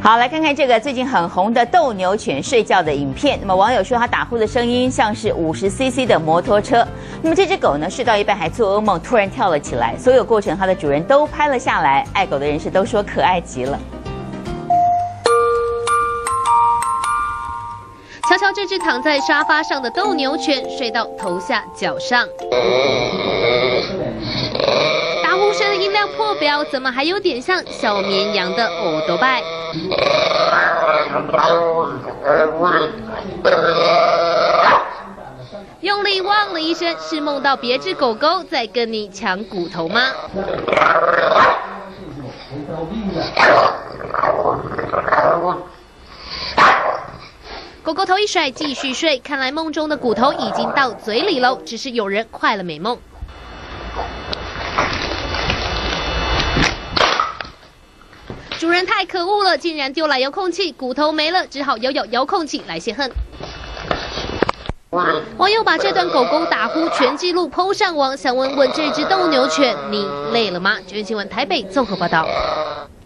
好，来看看这个最近很红的斗牛犬睡觉的影片。那么网友说，它打呼的声音像是50cc 的摩托车。那么这只狗呢，睡到一半还做噩梦，突然跳了起来。所有过程，它的主人都拍了下来。爱狗的人士都说可爱极了。瞧瞧这只躺在沙发上的斗牛犬，睡到头下脚上。打呼声的音量破表，怎么还有点像小绵羊的耳朵拜？用力汪了一声，是梦到别只狗狗在跟你抢骨头吗？狗狗头一甩，继续睡。看来梦中的骨头已经到嘴里喽，只是有人坏了美梦。主人太可恶了，竟然丢来遥控器，骨头没了，只好咬遥控器来泄恨。网友把这段狗狗打呼全记录 PO 上网，想问问这只斗牛犬，你累了吗？9元新闻台北综合报道。